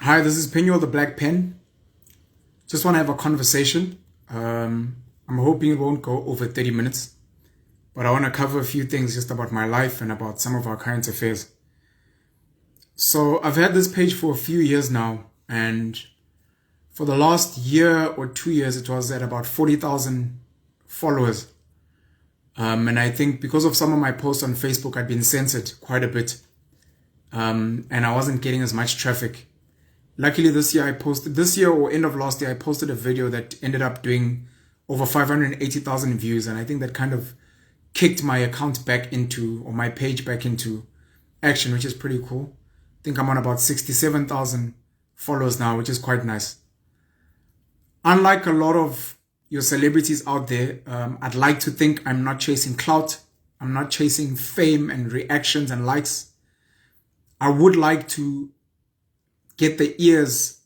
Hi, this is Penuel the Black Pen. Just want to have a conversation. I'm hoping it won't go over 30 minutes, but I want to cover a few things just about my life and about some of our current affairs. So I've had this page for a few years now, and for the last year or 2 years, it was at about 40,000 followers. And I think because of some of my posts on Facebook, I'd been censored quite a bit. And I wasn't getting as much traffic. Luckily this year or end of last year, I posted a video that ended up doing over 580,000 views. And I think that kind of kicked my account back into, or my page back into action, which is pretty cool. I think I'm on about 67,000 followers now, which is quite nice. Unlike a lot of your celebrities out there, I'd like to think I'm not chasing clout. I'm not chasing fame and reactions and likes. I would like to get the ears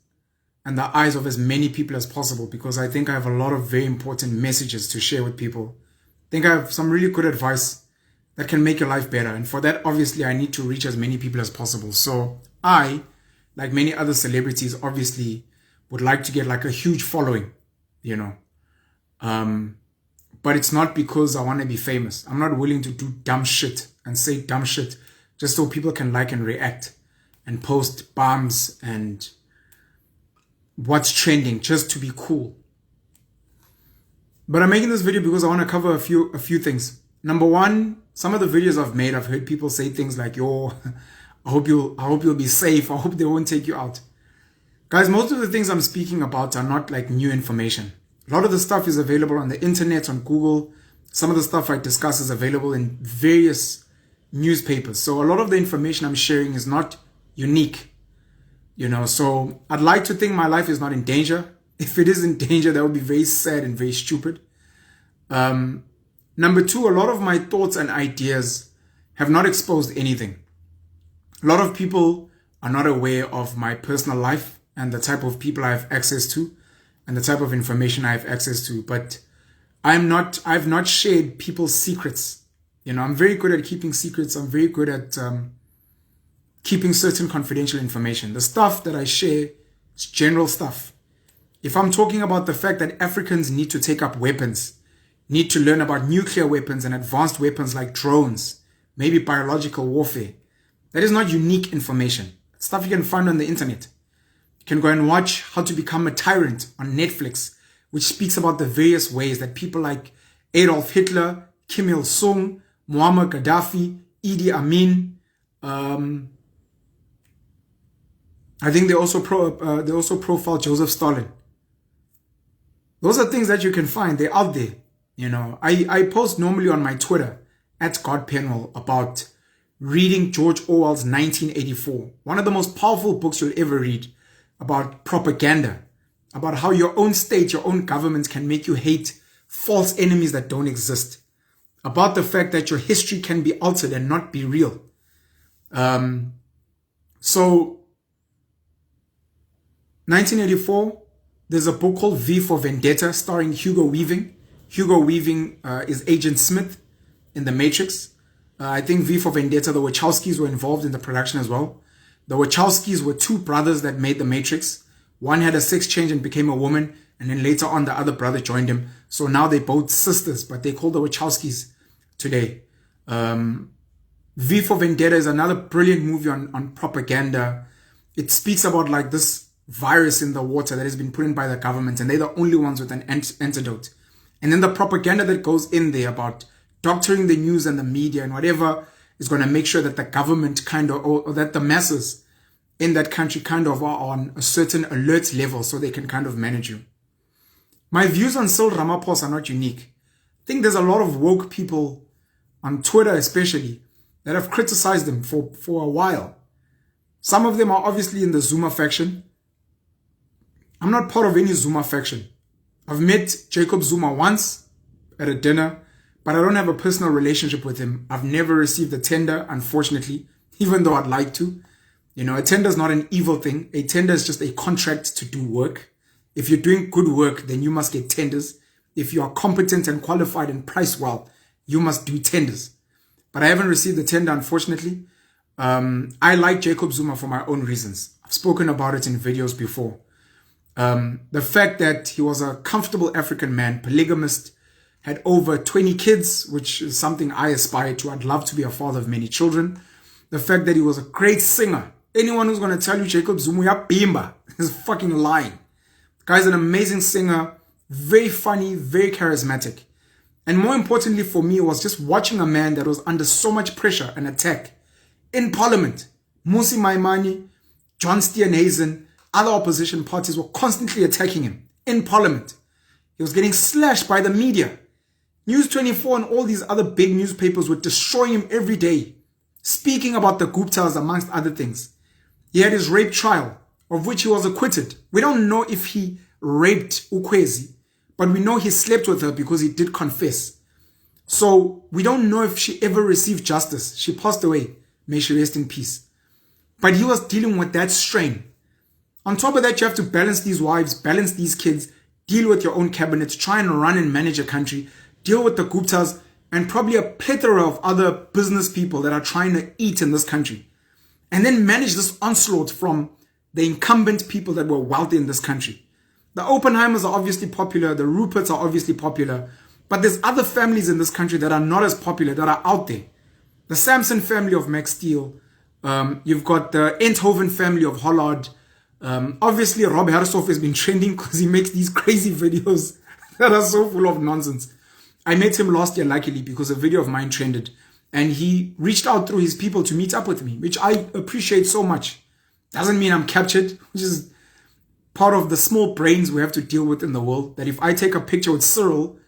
and the eyes of as many people as possible, because I think I have a lot of very important messages to share with people. I think I have some really good advice that can make your life better. And for that, obviously, I need to reach as many people as possible. So I, like many other celebrities, obviously would like to get like a huge following, you know. But it's not because I want to be famous. I'm not willing to do dumb shit and say dumb shit just so people can like and react and post bombs and what's trending just to be cool. But I'm making this video because I want to cover a few things. Number one, some of the videos I've made, I've heard people say things like, yo, I hope you'll be safe. I hope they won't take you out. Guys, most of the things I'm speaking about are not like new information. A lot of the stuff is available on the internet, on Google. Some of the stuff I discuss is available in various newspapers. So a lot of the information I'm sharing is not unique, you know. So I'd like to think my life is not in danger. If it is in danger, that would be very sad and very stupid. Number two, a lot of my thoughts and ideas have not exposed anything. A lot of people are not aware of my personal life and the type of people I have access to and the type of information I have access to. But I've not shared people's secrets. You know, I'm very good at keeping secrets. I'm very good at keeping certain confidential information. The stuff that I share is general stuff. If I'm talking about the fact that Africans need to take up weapons, need to learn about nuclear weapons and advanced weapons like drones, maybe biological warfare, that is not unique information. It's stuff you can find on the internet. You can go and watch How to Become a Tyrant on Netflix, which speaks about the various ways that people like Adolf Hitler, Kim Il-sung, Muammar Gaddafi, Idi Amin, I think they also profile Joseph Stalin. Those are things that you can find. They're out there. You know, I post normally on my Twitter @GodPenuel about reading George Orwell's 1984, one of the most powerful books you'll ever read, about propaganda, about how your own state, your own government can make you hate false enemies that don't exist, about the fact that your history can be altered and not be real. So 1984, there's a book called V for Vendetta starring Hugo Weaving. Hugo Weaving is Agent Smith in the Matrix. I think V for Vendetta, the Wachowskis were involved in the production as well. The Wachowskis were two brothers that made the Matrix. One had a sex change and became a woman, and then later on the other brother joined him. So now they're both sisters, but they call the Wachowskis today. V for Vendetta is another brilliant movie on propaganda. It speaks about like this virus in the water that has been put in by the government, and they're the only ones with an antidote. And then the propaganda that goes in there about doctoring the news and the media and whatever is going to make sure that the government kind of, or that the masses in that country kind of are on a certain alert level so they can kind of manage you. My views on Cyril Ramaphosa are not unique. I think there's a lot of woke people on Twitter especially that have criticized them for a while. Some of them are obviously in the Zuma faction. I'm not part of any Zuma faction. I've met Jacob Zuma once at a dinner, but I don't have a personal relationship with him. I've never received a tender, unfortunately, even though I'd like to. You know, a tender is not an evil thing. A tender is just a contract to do work. If you're doing good work, then you must get tenders. If you are competent and qualified and priced well, you must do tenders. But I haven't received a tender, unfortunately. I like Jacob Zuma for my own reasons. I've spoken about it in videos before. The fact that he was a comfortable African man, polygamist, had over 20 kids, which is something I aspire to. I'd love to be a father of many children. The fact that he was a great singer. Anyone who's going to tell you Jacob Zuma bimba is fucking lying. The guy's an amazing singer, very funny, very charismatic. And more importantly for me was just watching a man that was under so much pressure and attack in Parliament. Musi Maimane, John Steenhuisen, other opposition parties were constantly attacking him in Parliament. He was getting slashed by the media. News 24 and all these other big newspapers were destroying him every day, speaking about the Guptas amongst other things. He had his rape trial, of which he was acquitted. We don't know if he raped Ukwezi, but we know he slept with her because he did confess. So we don't know if she ever received justice. She passed away. May she rest in peace. But he was dealing with that strain. On top of that, you have to balance these wives, balance these kids, deal with your own cabinet, try and run and manage a country, deal with the Guptas, and probably a plethora of other business people that are trying to eat in this country. And then manage this onslaught from the incumbent people that were wealthy in this country. The Oppenheimers are obviously popular, the Ruperts are obviously popular, but there's other families in this country that are not as popular, that are out there. The Samson family of Max Steel, you've got the Enthoven family of Hollard. Obviously, Rob Hersoff has been trending because he makes these crazy videos that are so full of nonsense. I met him last year, luckily, because a video of mine trended. And he reached out through his people to meet up with me, which I appreciate so much. Doesn't mean I'm captured, which is part of the small brains we have to deal with in the world. That if I take a picture with Cyril,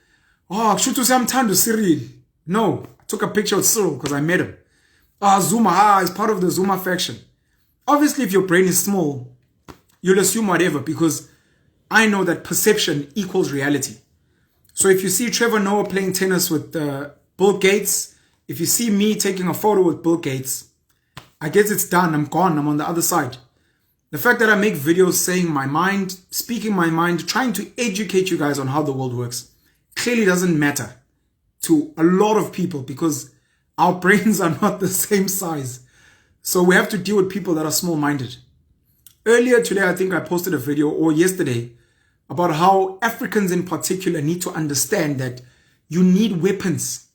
oh, should to say I'm trying to Cyril. No, I took a picture with Cyril because I met him. Zuma, is part of the Zuma faction. Obviously, if your brain is small, you'll assume whatever, because I know that perception equals reality. So if you see Trevor Noah playing tennis with Bill Gates, if you see me taking a photo with Bill Gates, I guess it's done. I'm gone. I'm on the other side. The fact that I make videos saying my mind, speaking my mind, trying to educate you guys on how the world works, clearly doesn't matter to a lot of people because our brains are not the same size. So we have to deal with people that are small-minded. Earlier today, I think I posted a video, or yesterday, about how Africans in particular need to understand that you need weapons.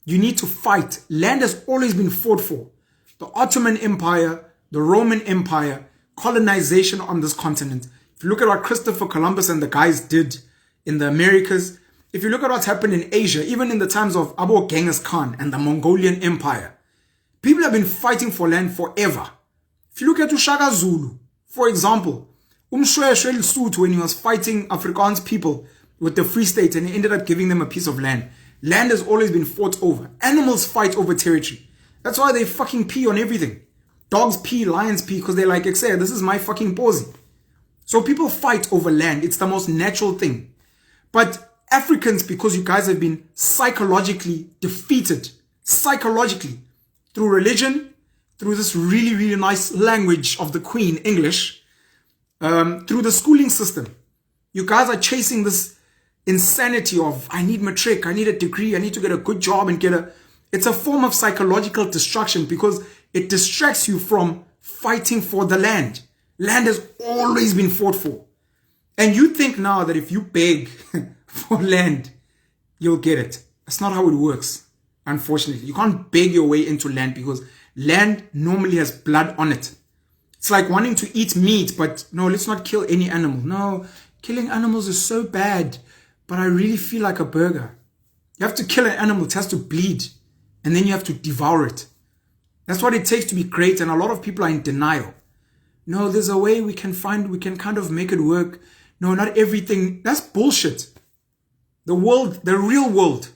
You need to fight. Land has always been fought for. The Ottoman Empire, the Roman Empire, colonization on this continent. If you look at what Christopher Columbus and the guys did in the Americas, if you look at what's happened in Asia, even in the times of Abu Genghis Khan and the Mongolian Empire, people have been fighting for land forever. If you look at Ushaka Zulu, for example, Umshweshwe Lesotho, when he was fighting Afrikaans people with the Free State and he ended up giving them a piece of land. Land has always been fought over. Animals fight over territory. That's why they fucking pee on everything. Dogs pee, lions pee, because they're like, this is my fucking posy. So people fight over land. It's the most natural thing. But Africans, because you guys have been psychologically defeated, psychologically, through religion, through this really, really nice language of the Queen, English, through the schooling system. You guys are chasing this insanity of, I need Matric, I need a degree, I need to get a good job and it's a form of psychological destruction because it distracts you from fighting for the land. Land has always been fought for. And you think now that if you beg for land, you'll get it. That's not how it works, unfortunately. You can't beg your way into land because land normally has blood on it. It's like wanting to eat meat, but no, let's not kill any animal. No, killing animals is so bad, but I really feel like a burger. You have to kill an animal, it has to bleed, and then you have to devour it. That's what it takes to be great, and a lot of people are in denial. No, there's a way we can kind of make it work. No, not everything. That's bullshit. The world, the real world,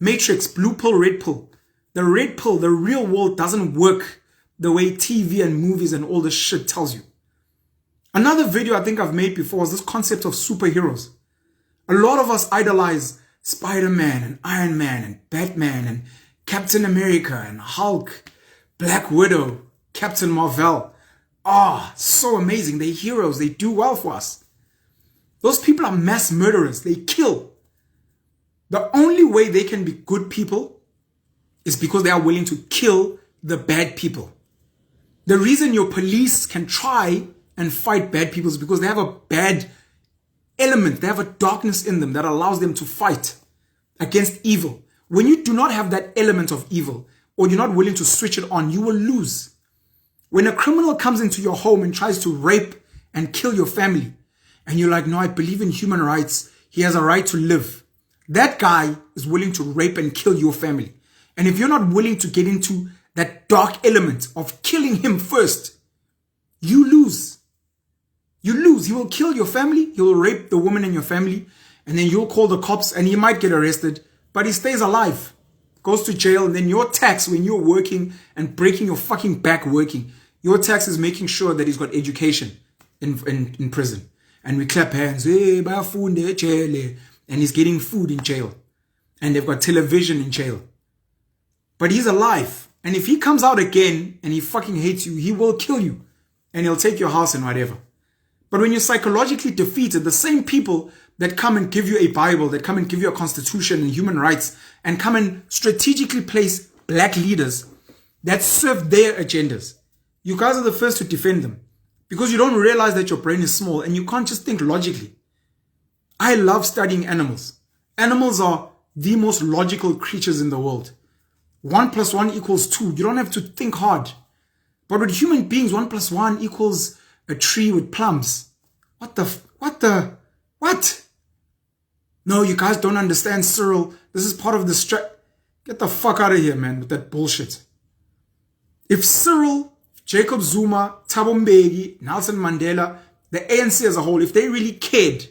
Matrix, blue pill, red pill. The red pill, the real world doesn't work the way TV and movies and all this shit tells you. Another video I think I've made before is this concept of superheroes. A lot of us idolize Spider-Man and Iron Man and Batman and Captain America and Hulk, Black Widow, Captain Marvel. So amazing. They're heroes. They do well for us. Those people are mass murderers. They kill. The only way they can be good people is because they are willing to kill the bad people. The reason your police can try and fight bad people is because they have a bad element. They have a darkness in them that allows them to fight against evil. When you do not have that element of evil, or you're not willing to switch it on, you will lose. When a criminal comes into your home and tries to rape and kill your family, and you're like, no, I believe in human rights. He has a right to live. That guy is willing to rape and kill your family. And if you're not willing to get into that dark element of killing him first, you lose. You lose. He will kill your family. He will rape the woman in your family. And then you'll call the cops and he might get arrested, but he stays alive. Goes to jail. And then your tax, when you're working and breaking your fucking back working, your tax is making sure that he's got education in prison. And we clap hands. Hey, and he's getting food in jail. And they've got television in jail. But he's alive. And if he comes out again and he fucking hates you, he will kill you. And he'll take your house and whatever. But when you're psychologically defeated, the same people that come and give you a Bible, that come and give you a constitution and human rights, and come and strategically place black leaders that serve their agendas, you guys are the first to defend them. Because you don't realize that your brain is small and you can't just think logically. I love studying animals. Animals are the most logical creatures in the world. 1 + 1 = 2. You don't have to think hard. But with human beings, 1 + 1 = a tree with plums. What? No, you guys don't understand, Cyril. This is part of the Get the fuck out of here, man, with that bullshit. If Cyril, Jacob Zuma, Thabo Mbeki, Nelson Mandela, the ANC as a whole, if they really cared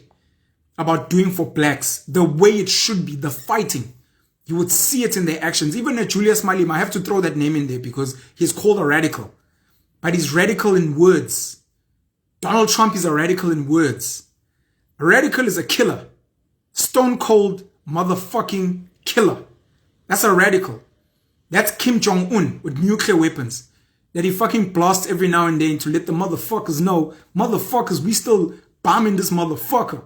about doing for blacks the way it should be, the fighting, you would see it in their actions. Even Julius Malema, I have to throw that name in there because he's called a radical. But he's radical in words. Donald Trump is a radical in words. A radical is a killer. Stone cold motherfucking killer. That's a radical. That's Kim Jong-un with nuclear weapons. That he fucking blasts every now and then to let the motherfuckers know, motherfuckers, we still bombing this motherfucker.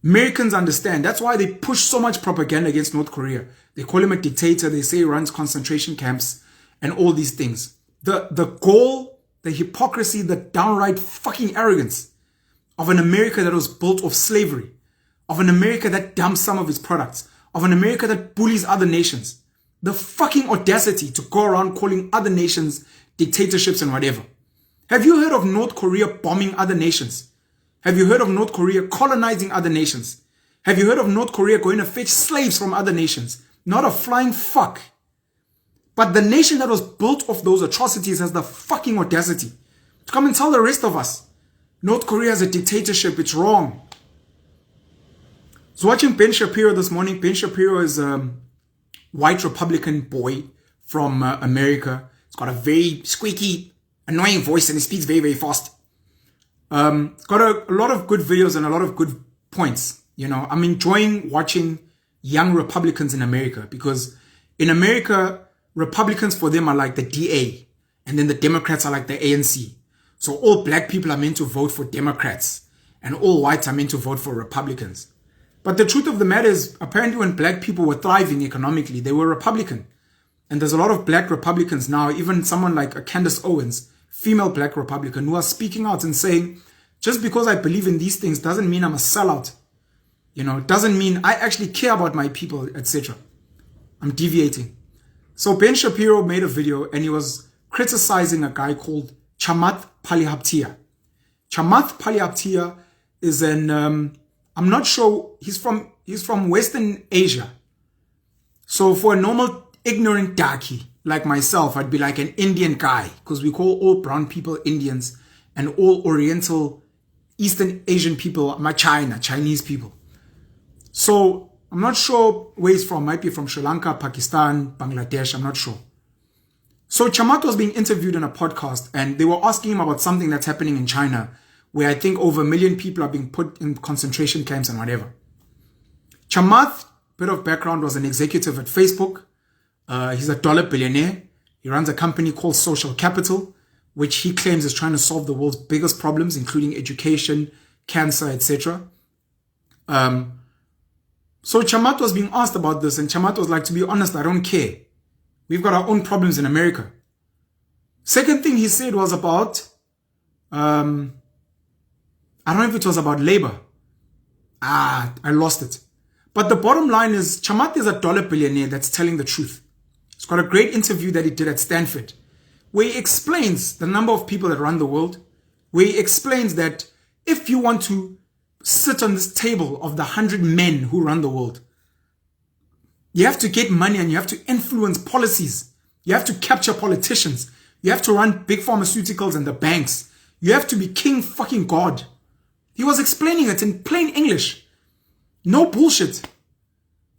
Americans understand. That's why they push so much propaganda against North Korea. They call him a dictator. They say he runs concentration camps and all these things. The goal, the hypocrisy, the downright fucking arrogance of an America that was built off slavery, of an America that dumps some of its products, of an America that bullies other nations. The fucking audacity to go around calling other nations dictatorships and whatever. Have you heard of North Korea bombing other nations? Have you heard of North Korea colonizing other nations? Have you heard of North Korea going to fetch slaves from other nations? Not a flying fuck. But the nation that was built off those atrocities has the fucking audacity to come and tell the rest of us, North Korea is a dictatorship, it's wrong. So watching Ben Shapiro this morning. Ben Shapiro is white Republican boy from America. He's got a very squeaky, annoying voice and he speaks very, very fast. It's got a lot of good videos and a lot of good points. You know, I'm enjoying watching young Republicans in America because in America, Republicans for them are like the DA and then the Democrats are like the ANC. So all black people are meant to vote for Democrats and all whites are meant to vote for Republicans. But the truth of the matter is, apparently when black people were thriving economically, they were Republican. And there's a lot of black Republicans now, even someone like Candace Owens, female black Republican, who are speaking out and saying, just because I believe in these things doesn't mean I'm a sellout. You know, it doesn't mean I actually care about my people, etc. I'm deviating. So Ben Shapiro made a video and he was criticizing a guy called Chamath Palihapitiya. Chamath Palihapitiya is an... I'm not sure, he's from Western Asia. So for a normal ignorant darky like myself, I'd be like an Indian guy because we call all brown people Indians and all Oriental Eastern Asian people Chinese people. So I'm not sure where he's from. Might be from Sri Lanka, Pakistan, Bangladesh. I'm not sure. So Chamath was being interviewed on a podcast and they were asking him about something that's happening in China, where I think over 1 million people are being put in concentration camps and whatever. Chamath, bit of background, was an executive at Facebook. He's a dollar billionaire. He runs a company called Social Capital, which he claims is trying to solve the world's biggest problems, including education, cancer, etc. So Chamath was being asked about this, and Chamath was like, to be honest, I don't care. We've got our own problems in America. Second thing he said was about, I don't know if it was about labor. I lost it. But the bottom line is, Chamath is a dollar billionaire that's telling the truth. He's got a great interview that he did at Stanford, where he explains the number of people that run the world, where he explains that if you want to sit on this table of the 100 men who run the world, you have to get money and you have to influence policies. You have to capture politicians. You have to run big pharmaceuticals and the banks. You have to be king fucking God. He was explaining it in plain English. No bullshit.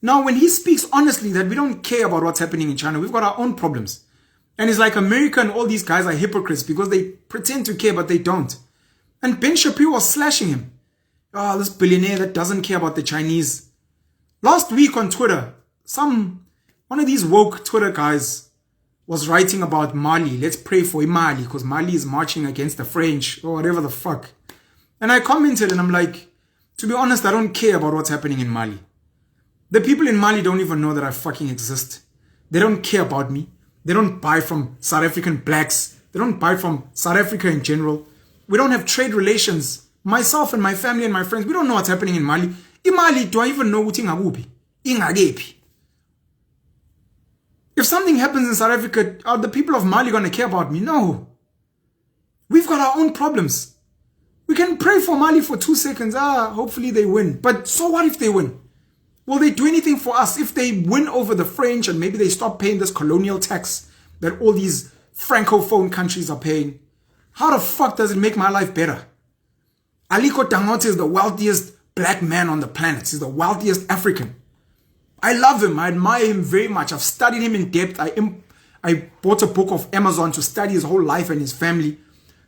Now, when he speaks honestly that we don't care about what's happening in China, we've got our own problems. And it's like America and all these guys are hypocrites because they pretend to care, but they don't. And Ben Shapiro was slashing him. Oh, this billionaire that doesn't care about the Chinese. Last week on Twitter, one of these woke Twitter guys was writing about Mali. Let's pray for Mali because Mali is marching against the French or whatever the fuck. And I commented and I'm like, to be honest, I don't care about what's happening in Mali. The people in Mali don't even know that I fucking exist. They don't care about me. They don't buy from South African blacks. They don't buy from South Africa in general. We don't have trade relations. Myself and my family and my friends, we don't know what's happening in Mali. In Mali, do I even know what ingakubi? Ingagepi. If something happens in South Africa, are the people of Mali going to care about me? No. We've got our own problems. We can pray for Mali for 2 seconds. Hopefully they win. But so what if they win? Will they do anything for us if they win over the French and maybe they stop paying this colonial tax that all these francophone countries are paying? How the fuck does it make my life better? Aliko Dangote is the wealthiest black man on the planet. He's the wealthiest African. I love him. I admire him very much. I've studied him in depth. I bought a book of Amazon to study his whole life and his family.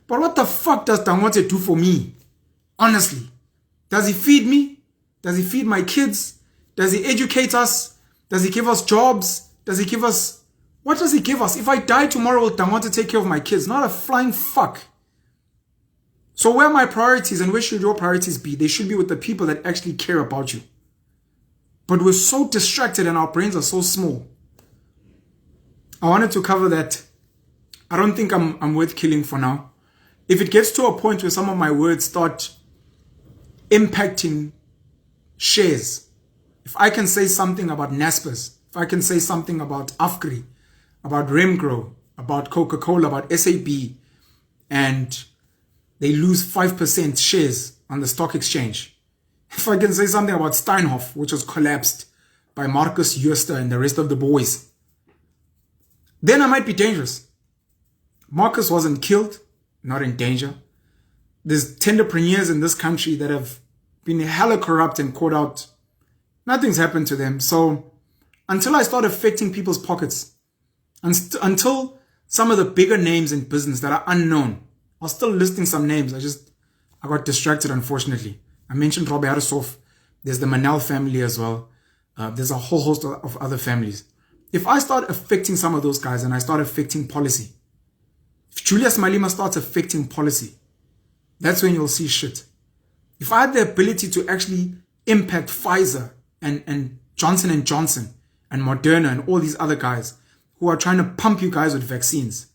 But what the fuck does Dangote do for me? Honestly. Does he feed me? Does he feed my kids? Does he educate us? Does he give us jobs? Does he give us... What does he give us? If I die tomorrow, will Dangote take care of my kids? Not a flying fuck. So where are my priorities and where should your priorities be? They should be with the people that actually care about you. But we're so distracted and our brains are so small. I wanted to cover that. I don't think I'm worth killing for now. If it gets to a point where some of my words start impacting shares, if I can say something about Naspers, if I can say something about Afgri, about Remgro, about Coca-Cola, about SAB, and they lose 5% shares on the stock exchange. If I can say something about Steinhoff, which was collapsed by Marcus Jooste and the rest of the boys, then I might be dangerous. Marcus wasn't killed, not in danger. There's tenderpreneurs in this country that have been hella corrupt and caught out. Nothing's happened to them. So until I start affecting people's pockets, until some of the bigger names in business that are unknown, I was still listing some names. I got distracted, unfortunately. I mentioned Robbie Harrisov. There's the Manel family as well. There's a whole host of other families. If I start affecting some of those guys and I start affecting policy, if Julius Malema starts affecting policy, that's when you'll see shit. If I had the ability to actually impact Pfizer and Johnson & Johnson and Moderna and all these other guys who are trying to pump you guys with vaccines,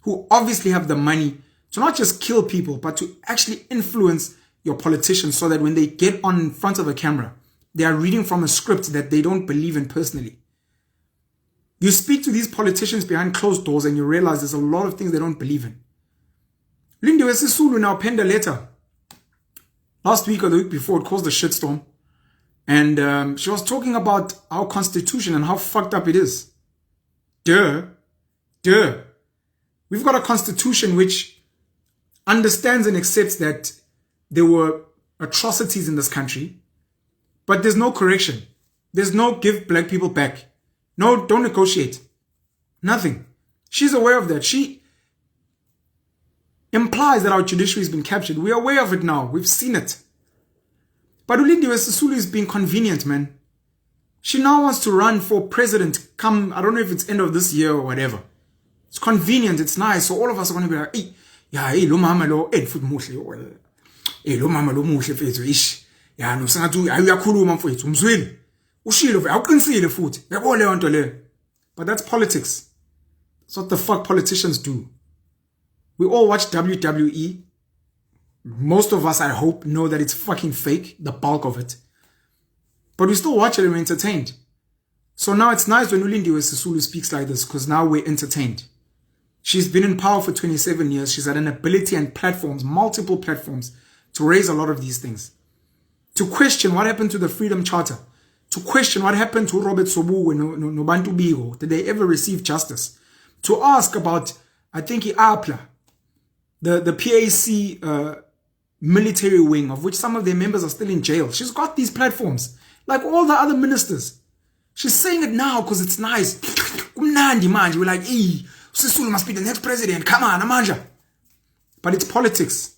who obviously have the money to not just kill people, but to actually influence your politicians so that when they get on in front of a camera, they are reading from a script that they don't believe in personally. You speak to these politicians behind closed doors and you realize there's a lot of things they don't believe in. Lindiwe Sisulu now penned a letter last week or the week before. It caused a shitstorm. And she was talking about our constitution and how fucked up it is. Duh. We've got a constitution which understands and accepts that there were atrocities in this country, but there's no correction. There's no give black people back. No, don't negotiate. Nothing. She's aware of that. She implies that our judiciary has been captured. We're aware of it now. We've seen it. But Lindiwe Sisulu is being convenient, man. She now wants to run for president come, I don't know if it's end of this year or whatever. It's convenient. It's nice. So all of us are going to be like, hey, lo mama lo, foot muhle. Lo mama lo muhle fethu ish. Ya no sengathi uyakhuluma mfethu umzweli. Ushilo awuqinisile futhi. Yabo leyo nto leyo. But that's politics. That's what the fuck politicians do. We all watch WWE. Most of us, I hope, know that it's fucking fake, the bulk of it. But we still watch it and we're entertained. So now it's nice when Lindiwe Sisulu speaks like this, because now we're entertained. She's been in power for 27 years. She's had an ability and platforms, multiple platforms, to raise a lot of these things. To question what happened to the Freedom Charter. To question what happened to Robert Sobukwe no Bantu Bigo. Did they ever receive justice? To ask about, I think, IAPLA, the PAC military wing, of which some of their members are still in jail. She's got these platforms, like all the other ministers. She's saying it now because it's nice. We're like, Sisulu must be the next president. Come on, Amanja. But it's politics.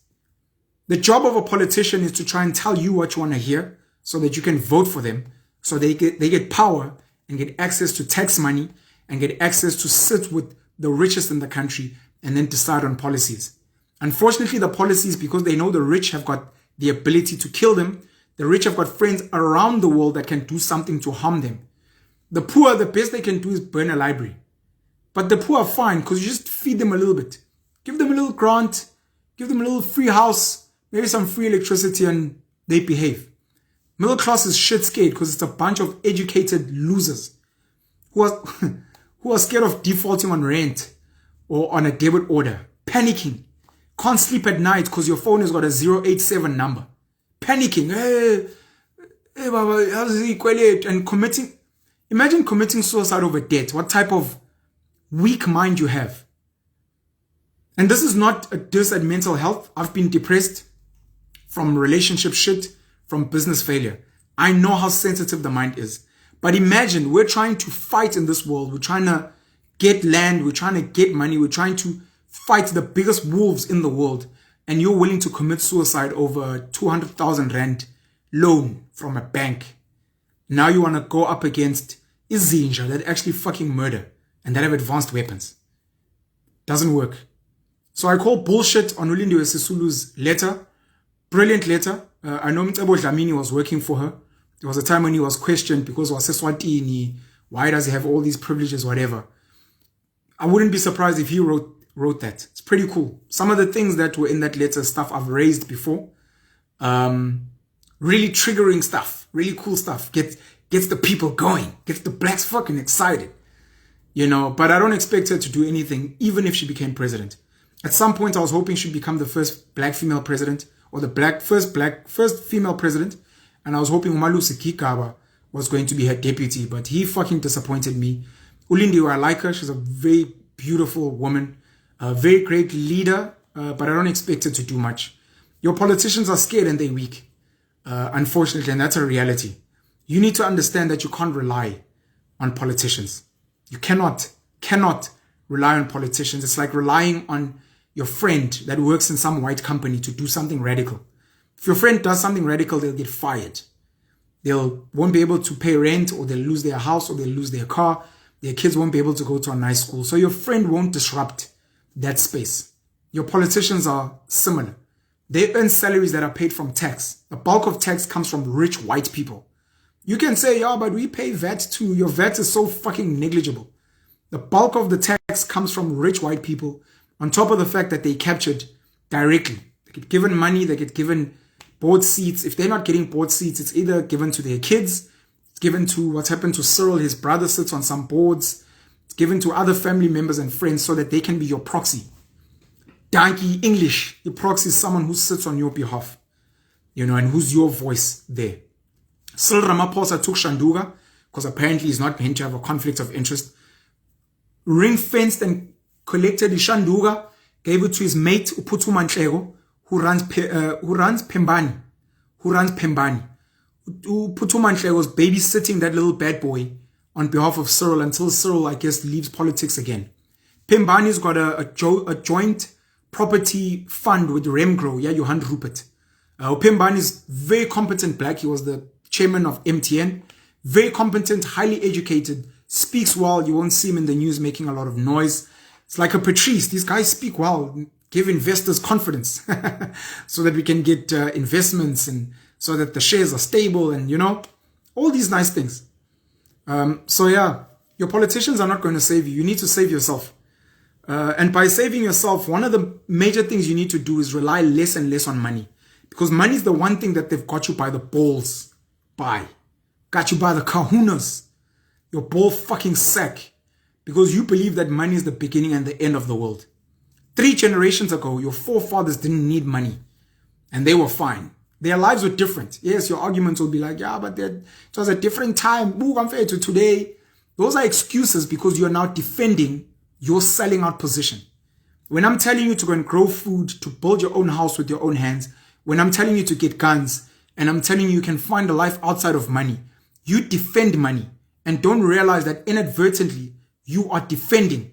The job of a politician is to try and tell you what you want to hear so that you can vote for them. So they get power and get access to tax money and get access to sit with the richest in the country and then decide on policies. Unfortunately, the policies, because they know the rich have got the ability to kill them, the rich have got friends around the world that can do something to harm them. The poor, the best they can do is burn a library. But the poor are fine because you just feed them a little bit. Give them a little grant, give them a little free house, maybe some free electricity, and they behave. Middle class is shit scared because it's a bunch of educated losers who are scared of defaulting on rent or on a debit order, panicking, can't sleep at night because your phone has got a 087 number, panicking, hey, Baba, how's he equate? And committing, imagine committing suicide over debt. What type of weak mind you have. And this is not a diss at mental health. I've been depressed from relationship shit, from business failure. I know how sensitive the mind is. But imagine we're trying to fight in this world. We're trying to get land. We're trying to get money. We're trying to fight the biggest wolves in the world. And you're willing to commit suicide over 200,000 Rand loan from a bank. Now you want to go up against Izinja that actually fucking murder and that have advanced weapons. Doesn't work. So I call bullshit on Lindiwe Sisulu's letter. Brilliant letter. I know Mtebo Dlamini was working for her. There was a time when he was questioned because was Swatini. Why does he have all these privileges, whatever. I wouldn't be surprised if he wrote that. It's pretty cool. Some of the things that were in that letter, stuff I've raised before. Really triggering stuff. Really cool stuff. Gets the people going. Gets the blacks fucking excited. You know, but I don't expect her to do anything, even if she became president. At some point, I was hoping she'd become the first black female president, or the first female president. And I was hoping Umalusi Kikaba was going to be her deputy, but he fucking disappointed me. Lindiwe, I like her. She's a very beautiful woman, a very great leader, but I don't expect her to do much. Your politicians are scared and they're weak, unfortunately, and that's a reality. You need to understand that you can't rely on politicians. You cannot rely on politicians. It's like relying on your friend that works in some white company to do something radical. If your friend does something radical, they'll get fired. Won't be able to pay rent, or they'll lose their house, or they'll lose their car. Their kids won't be able to go to a nice school. So your friend won't disrupt that space. Your politicians are similar. They earn salaries that are paid from tax. The bulk of tax comes from rich white people. You can say, yeah, but we pay VAT too. Your VAT is so fucking negligible. The bulk of the tax comes from rich white people, on top of the fact that they captured directly. They get given money, they get given board seats. If they're not getting board seats, it's either given to their kids, it's given to what's happened to Cyril, his brother sits on some boards, it's given to other family members and friends so that they can be your proxy. Donkey English, your proxy is someone who sits on your behalf, you know, and who's your voice there. Cyril Ramaphosa took Shanduga because apparently he's not meant to have a conflict of interest. Ring-fenced and collected the Shanduga, gave it to his mate Uphuthuma Nhleko, who runs Pembani. Uphuthuma Nhleko was babysitting that little bad boy on behalf of Cyril until Cyril, I guess, leaves politics again. Pembani's got a joint property fund with Remgro, yeah, Johan Rupert. Pembani is very competent black. He was the chairman of MTN. Very competent, highly educated, speaks well. You won't see him in the news making a lot of noise. It's like a Patrice. These guys speak well, give investors confidence so that we can get investments and so that the shares are stable and, you know, all these nice things. So yeah, your politicians are not going to save you. You need to save yourself. And by saving yourself, one of the major things you need to do is rely less and less on money. Because money is the one thing that they've got you by the balls. Got you by the kahunas. Your ball fucking sack. Because you believe that money is the beginning and the end of the world. 3 generations ago, your forefathers didn't need money. And they were fine. Their lives were different. Yes, your arguments will be like, yeah, but it was a different time. Compared to today. Those are excuses because you are now defending your selling out position. When I'm telling you to go and grow food, to build your own house with your own hands, when I'm telling you to get guns, and I'm telling you can find a life outside of money, you defend money and don't realize that inadvertently you are defending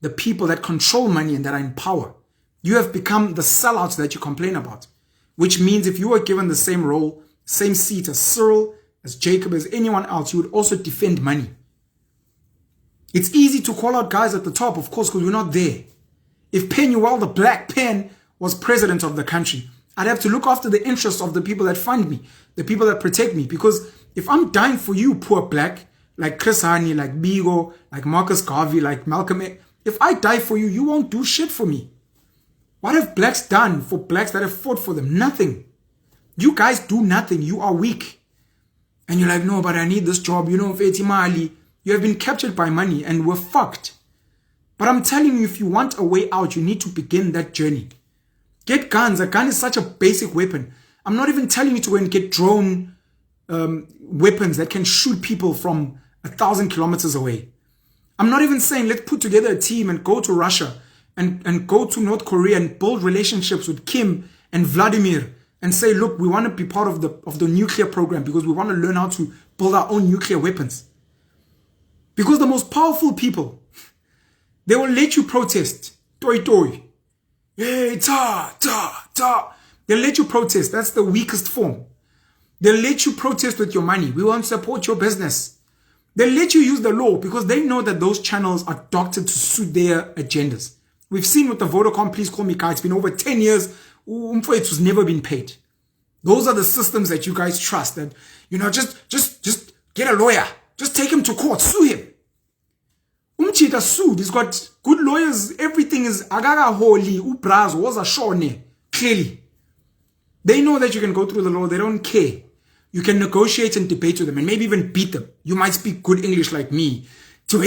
the people that control money and that are in power. You have become the sellouts that you complain about, which means if you were given the same role, same seat as Cyril, as Jacob, as anyone else, you would also defend money. It's easy to call out guys at the top, of course, because we're not there. If Penuelism, the black pen, was president of the country, I'd have to look after the interests of the people that fund me, the people that protect me. Because if I'm dying for you, poor black, like Chris Hani, like Bigo, like Marcus Garvey, like Malcolm X, if I die for you, you won't do shit for me. What have blacks done for blacks that have fought for them? Nothing. You guys do nothing. You are weak. And you're like, no, but I need this job. You know, Feti Mali. You have been captured by money and we're fucked. But I'm telling you, if you want a way out, you need to begin that journey. Get guns. A gun is such a basic weapon. I'm not even telling you to go and get drone weapons that can shoot people from 1,000 kilometers away. I'm not even saying let's put together a team and go to Russia and go to North Korea and build relationships with Kim and Vladimir and say, look, we want to be part of the nuclear program because we want to learn how to build our own nuclear weapons. Because the most powerful people, they will let you protest. Toi toi. Hey, ta, ta, ta. They'll let you protest. That's the weakest form. They'll let you protest with your money. We won't support your business. They'll let you use the law because they know that those channels are doctored to suit their agendas. We've seen with the Vodacom, please call me Kai. It's been over 10 years. It was never been paid. Those are the systems that you guys trust. That, you know, just get a lawyer. Just take him to court. Sue him. Umchita sued. He's got good lawyers. Everything is agaga holy. Ubraz was a shone. Clearly. They know that you can go through the law. They don't care. You can negotiate and debate with them and maybe even beat them. You might speak good English like me. They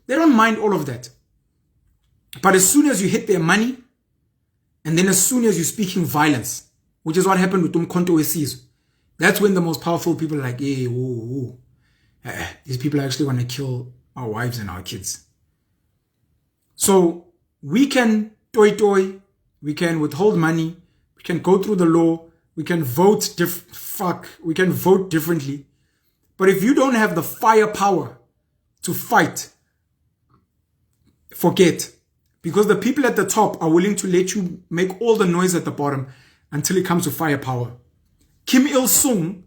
don't mind all of that. But as soon as you hit their money, and then as soon as you're speaking violence, which is what happened with Umkhonto weSizwe, that's when the most powerful people are like, hey, these people actually want to kill our wives and our kids. So we can toi, we can withhold money, we can go through the law, we can vote we can vote differently. But if you don't have the firepower to fight, forget. Because the people at the top are willing to let you make all the noise at the bottom until it comes to firepower. Kim Il-sung,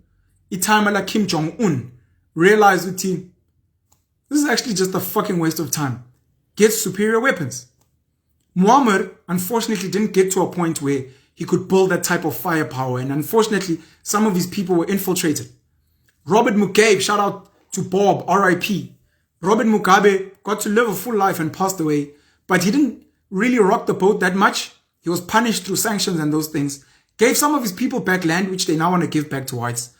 itamala Kim Jong-un, realized with him, this is actually just a fucking waste of time. Get superior weapons. Muammar, unfortunately, didn't get to a point where he could build that type of firepower. And unfortunately, some of his people were infiltrated. Robert Mugabe, shout out to Bob, R.I.P. Robert Mugabe got to live a full life and passed away. But he didn't really rock the boat that much. He was punished through sanctions and those things. Gave some of his people back land, which they now want to give back to whites.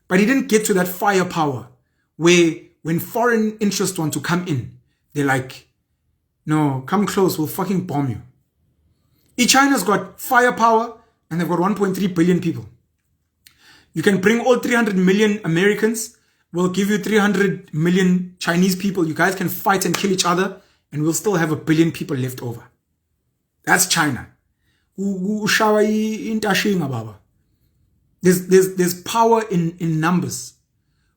But he didn't get to that firepower where when foreign interests want to come in, they're like, no, come close, we'll fucking bomb you. China's got firepower and they've got 1.3 billion people. You can bring all 300 million Americans. We'll give you 300 million Chinese people. You guys can fight and kill each other. And we'll still have 1 billion people left over. That's China. There's power in numbers.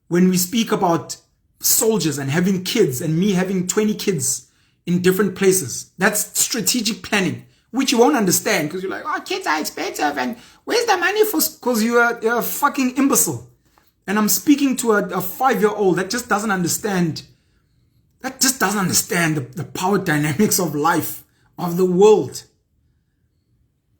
When we speak about soldiers and having kids and me having 20 kids in different places, that's strategic planning, which you won't understand because you're like, oh, kids are expensive and where's the money for? Because you're a fucking imbecile. And I'm speaking to a 5-year-old that just doesn't understand. That just doesn't understand the power dynamics of life, of the world.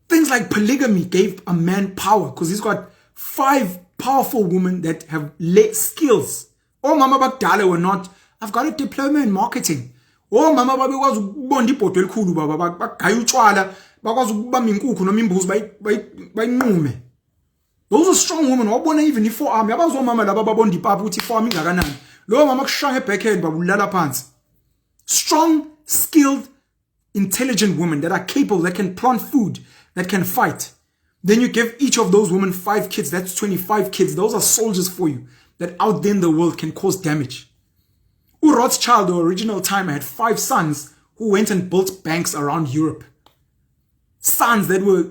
Things like polygamy gave a man power because he's got 5 powerful women that have skills. Oh, Mama Bagdala were not, I've got a diploma in marketing. Oh, Mama Babi was bondi potwel kulu baba bagayu chwala bakwazi ukubamba inkukhu noma imbuzi bayinqume. Those are strong women. Wabona even i-forearm yabazo mama laba babona ipapa uthi i-forearm ingakanani. Lo mama kushaya backhand babulala phansi. Strong, skilled, intelligent women that are capable, that can plant food, that can fight. Then you give each of those women 5 kids. That's 25 kids. Those are soldiers for you that out there in the world can cause damage. Rothschild, the original timer, had 5 sons who went and built banks around Europe. Sons that were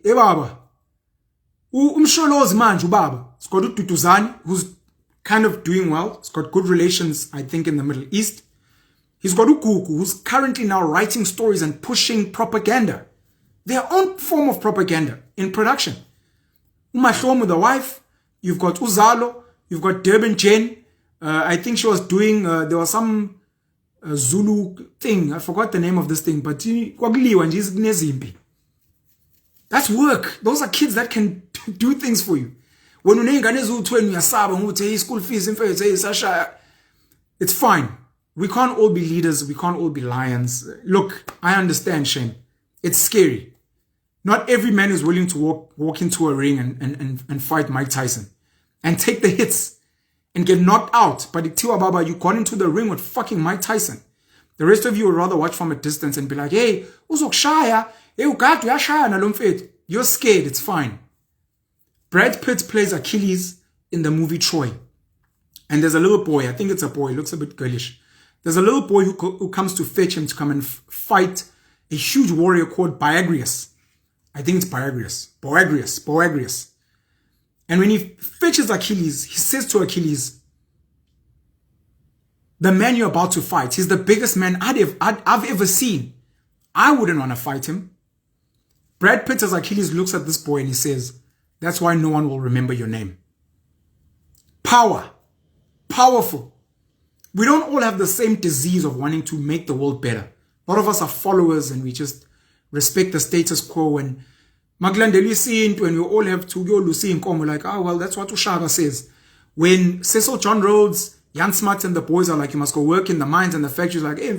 baba. Umsholozi manje ubaba. It's got Tutuzani, who's kind of doing well. He's got good relations, I think, in the Middle East. He's got Ukuku, who's currently now writing stories and pushing propaganda. Their own form of propaganda in production. Umahlomo, the wife. You've got Uzalo. You've got Durban Jen. I think she was doing, there was some Zulu thing. I forgot the name of this thing. But that's work. Those are kids that can do things for you. When school fees, it's fine. We can't all be leaders. We can't all be lions. Look, I understand, Shane. It's scary. Not every man is willing to walk into a ring and fight Mike Tyson and take the hits and get knocked out. But Tiwa Baba, you got into the ring with fucking Mike Tyson. The rest of you would rather watch from a distance and be like, hey, uzokshaya, hey, ugadu yashaya nalomfethu. You're scared, it's fine. Brad Pitt plays Achilles in the movie Troy. And there's a little boy, I think it's a boy, he looks a bit girlish. There's a little boy who comes to fetch him to come and fight a huge warrior called Boagrius. I think it's Boagrius. And when he fetches Achilles, he says to Achilles, the man you're about to fight, he's the biggest man I've ever seen. I wouldn't want to fight him. Brad Pitt as Achilles looks at this boy and he says, that's why no one will remember your name. Power. Powerful. We don't all have the same disease of wanting to make the world better. A lot of us are followers and we just respect the status quo and when we all have to go Lucy and come, we're like, oh, well, that's what Ushaba says. When Cecil John Rhodes, Jan Smart and the boys are like, you must go work in the mines and the factories, like, hey,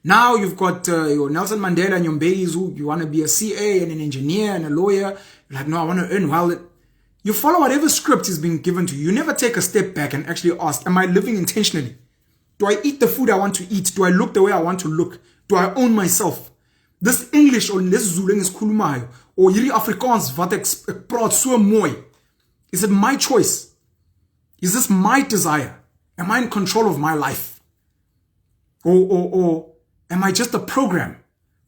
now you've got your Nelson Mandela and your babies who you want to be a CA and an engineer and a lawyer. You're like, no, I want to earn well. You follow whatever script is being given to you. You never take a step back and actually ask, am I living intentionally? Do I eat the food I want to eat? Do I look the way I want to look? Do I own myself? This English or this Zulu is khulumayo or hierdie Afrikaans wat ek praat so mooi. Is it my choice? Is this my desire? Am I in control of my life? Or am I just a program?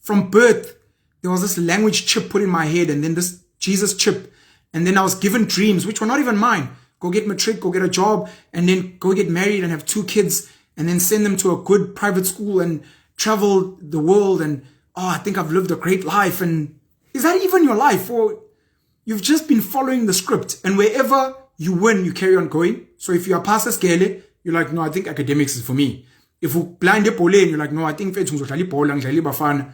From birth, there was this language chip put in my head and then this Jesus chip. And then I was given dreams, which were not even mine. Go get Matric, go get a job, and then go get married and have 2 kids, and then send them to a good private school and travel the world. And, oh, I think I've lived a great life. And is that even your life? Or you've just been following the script. And wherever you win, you carry on going. So if you are past scale, you're like, no, I think academics is for me. If you blind your lane, you're like, no, I think bafana.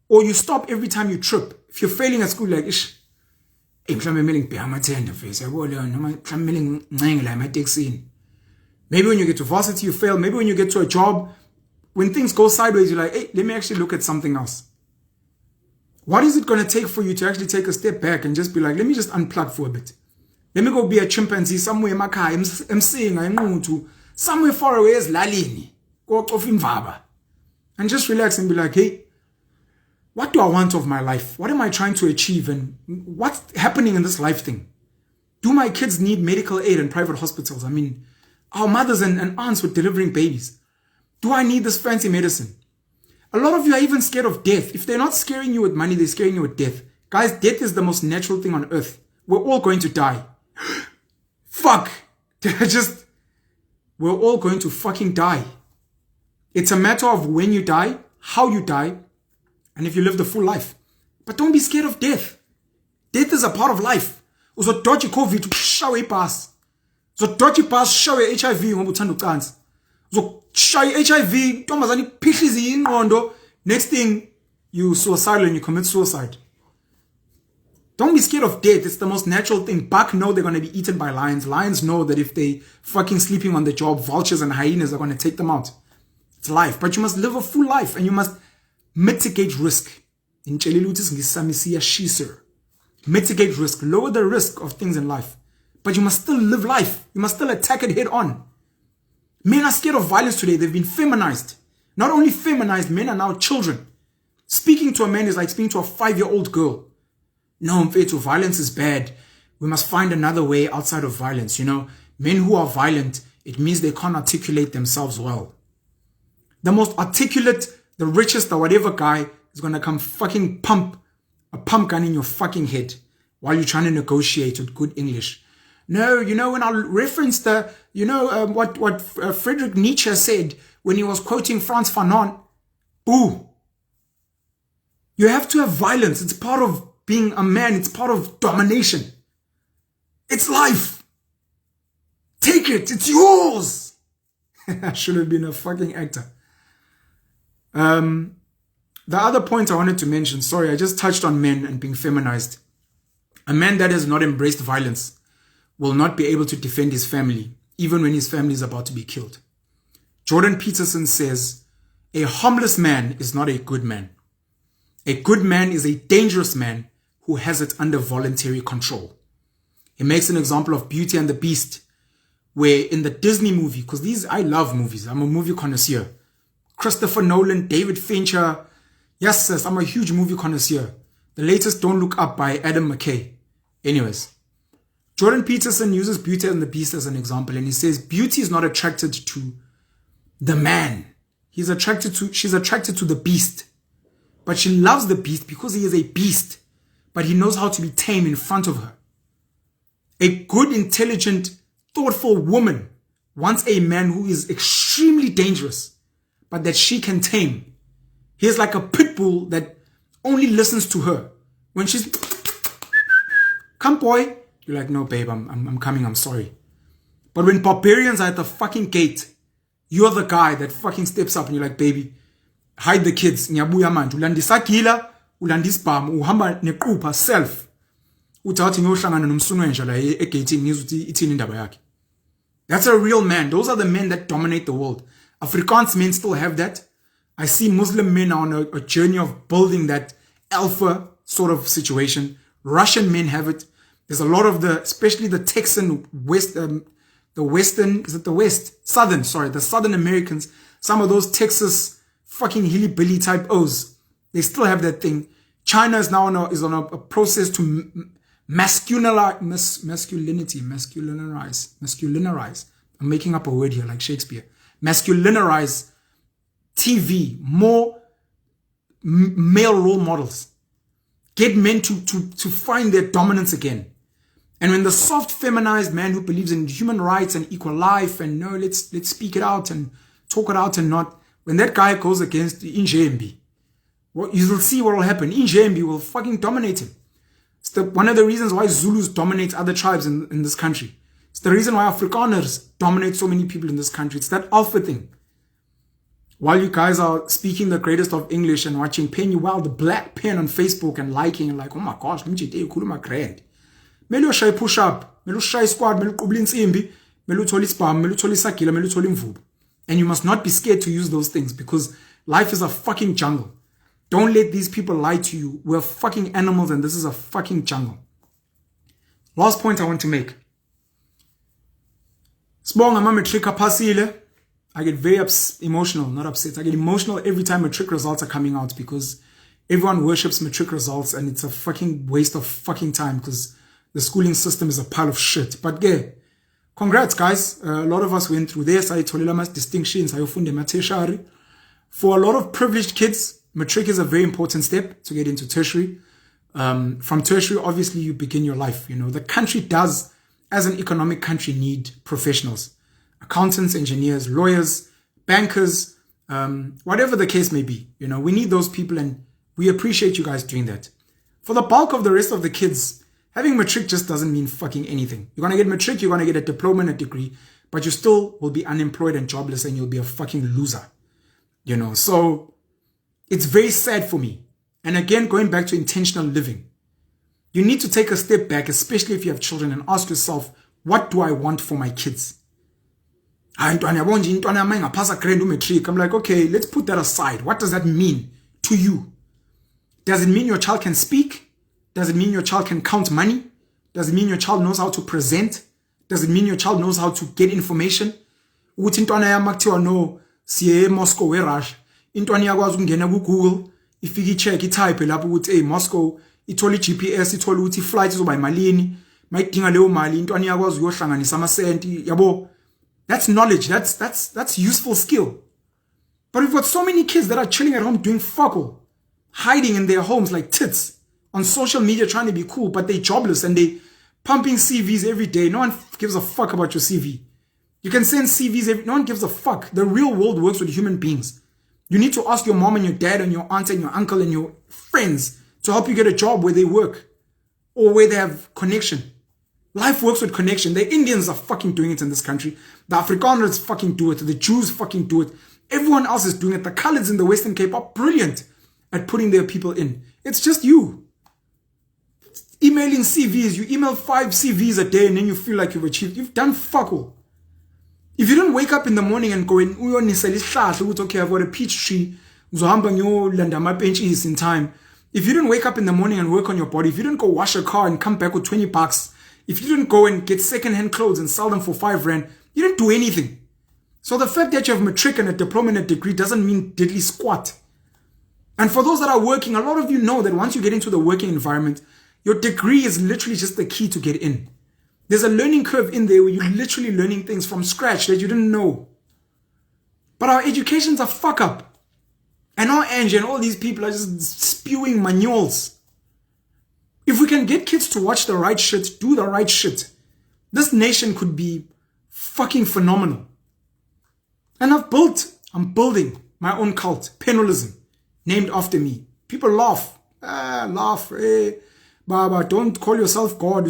Or you stop every time you trip. If you're failing at school, like, ish. Maybe when you get to varsity, you fail. Maybe when you get to a job, when things go sideways, you're like, hey, let me actually look at something else. What is it going to take for you to actually take a step back and just be like, let me just unplug for a bit. Let me go be a chimpanzee somewhere in Makai. I'm saying I know to somewhere far away is Lalini. Go off in Vaba. And just relax and be like, hey, what do I want of my life? What am I trying to achieve? And what's happening in this life thing? Do my kids need medical aid in private hospitals? I mean, our mothers and aunts were delivering babies. Do I need this fancy medicine? A lot of you are even scared of death. If they're not scaring you with money, they're scaring you with death. Guys, death is the most natural thing on earth. We're all going to die. Fuck. We're all going to fucking die. It's a matter of when you die, how you die, and if you live the full life. But don't be scared of death. Death is a part of life. Uzo dodge COVID, shawe pass. Uzo dodge pass, shawe HIV, ngobuthanda ucansi. Uzo shawe HIV, ntombazane phihlizi ingqondo. Next thing, you suicidal and you commit suicide. Don't be scared of death. It's the most natural thing. Buck know they're going to be eaten by lions. Lions know that if they fucking sleeping on the job, vultures and hyenas are going to take them out. It's life. But you must live a full life and you must mitigate risk. Mitigate risk. Lower the risk of things in life. But you must still live life. You must still attack it head on. Men are scared of violence today. They've been feminized. Not only feminized, men are now children. Speaking to a man is like speaking to a 5-year-old girl. No, Mfethu, violence is bad. We must find another way outside of violence. You know, men who are violent, it means they can't articulate themselves well. The most articulate, the richest, the whatever guy is going to come fucking pump a pump gun in your fucking head while you're trying to negotiate with good English. No, you know, when I reference the, you know, what Friedrich Nietzsche said when he was quoting Frantz Fanon, ooh, you have to have violence. It's part of being a man. It's part of domination. It's life. Take it. It's yours. I should have been a fucking actor. The other point I wanted to mention, sorry, I just touched on men and being feminized. A man that has not embraced violence will not be able to defend his family, even when his family is about to be killed. Jordan Peterson says, a harmless man is not a good man. A good man is a dangerous man who has it under voluntary control. He makes an example of Beauty and the Beast, where in the Disney movie, because I love movies, I'm a movie connoisseur. Christopher Nolan, David Fincher, yes, sis, I'm a huge movie connoisseur. The latest Don't Look Up by Adam McKay. Anyways, Jordan Peterson uses Beauty and the Beast as an example, and he says Beauty is not attracted to the man. She's attracted to the beast. But she loves the beast because he is a beast. But he knows how to be tame in front of her. A good, intelligent, thoughtful woman wants a man who is extremely dangerous, but that she can tame. He is like a pit bull that only listens to her. When she's, come boy, you're like, no babe, I'm coming, I'm sorry. But when barbarians are at the fucking gate, you're the guy that fucking steps up and you're like, baby, hide the kids. Nyabuya mantu. Ulandisa gila, ulandisbam, uhamba nequpa self. Utawati nyoshangana nomsunwenja la egate ngizuthi ithini indaba yakhe. That's a real man. Those are the men that dominate the world. Afrikaans men still have that. I see Muslim men on a journey of building that alpha sort of situation. Russian men have it. There's a lot of especially the Texan West, the Southern Americans, some of those Texas fucking hillbilly type O's, they still have that thing. China is now on a process to masculinize. I'm making up a word here like Shakespeare. Masculinize TV, more male role models. Get men to find their dominance again. And when the soft feminized man who believes in human rights and equal life and no, let's speak it out and talk it out and not, when that guy goes against Injembi, you will see what will happen. Injembi will fucking dominate him. It's one of the reasons why Zulus dominate other tribes in this country. It's the reason why Afrikaners dominate so many people in this country. It's that alpha thing. While you guys are speaking the greatest of English and watching Penuelism, the black pen on Facebook and liking and like, oh my gosh, ukhuluma grand. Melu shy push up, melu shy squad, melu qubula insimbi, melu tholi spam, melu tholi sakila, melu tholi mvubu. And you must not be scared to use those things because life is a fucking jungle. Don't let these people lie to you. We're fucking animals and this is a fucking jungle. Last point I want to make. Sibonga Matric apasile. I get very emotional, not upset. I get emotional every time Matric results are coming out because everyone worships Matric results and it's a fucking waste of fucking time because the schooling system is a pile of shit. But yeah, congrats guys. A lot of us went through this. I told you distinctions. For a lot of privileged kids, Matric is a very important step to get into tertiary. From tertiary, obviously you begin your life. You know, the country does, as an economic country, need professionals. Accountants, engineers, lawyers, bankers, whatever the case may be. You know, we need those people and we appreciate you guys doing that. For the bulk of the rest of the kids, having Matric just doesn't mean fucking anything. You're going to get Matric, you're going to get a diploma and a degree, but you still will be unemployed and jobless and you'll be a fucking loser. You know, so it's very sad for me. And again, going back to intentional living. You need to take a step back, especially if you have children, and ask yourself, what do I want for my kids? I'm like, okay, let's put that aside. What does that mean to you? Does it mean your child can speak? Does it mean your child can count money? Does it mean your child knows how to present? Does it mean your child knows how to get information? Ukuthi intwana yami akuthiwa no siye eMoscow weRussia. Intwana iyakwazi ukungena kuGoogle, ifike icheck itype lapho ukuthi hey Moscow, ithola iGPS, ithola ukuthi iflight izoba imalini, mayidinga leyo mali intwana iyakwazi uyohlanganisa amasenti, yabo. That's knowledge. That's useful skill. But we've got so many kids that are chilling at home doing fuck all, hiding in their homes like tits, on social media trying to be cool, but they're jobless and they pumping CVs every day. No one gives a fuck about your CV. You can send CVs, no one gives a fuck. The real world works with human beings. You need to ask your mom and your dad and your aunt and your uncle and your friends to help you get a job where they work or where they have connection. Life works with connection. The Indians are fucking doing it in this country. The Afrikaners fucking do it. The Jews fucking do it. Everyone else is doing it. The colours in the Western Cape are brilliant at putting their people in. It's just you. Emailing CVs. You email 5 CVs a day and then you feel like you've achieved. You've done fuck all. If you don't wake up in the morning and go in, okay, I've got a peach tree. In time. If you don't wake up in the morning and work on your body, if you don't go wash a car and come back with 20 bucks, if you didn't go and get second-hand clothes and sell them for 5 rand, you didn't do anything. So the fact that you have matric and a diploma and a degree doesn't mean diddly squat. And for those that are working, a lot of you know that once you get into the working environment, your degree is literally just the key to get in. There's a learning curve in there where you're literally learning things from scratch that you didn't know. But our education's a fuck up. And our Angie and all these people are just spewing manuals. If we can get kids to watch the right shit, do the right shit, this nation could be fucking phenomenal. And I'm building my own cult, Penuelism, named after me. People laugh. Baba, don't call yourself God.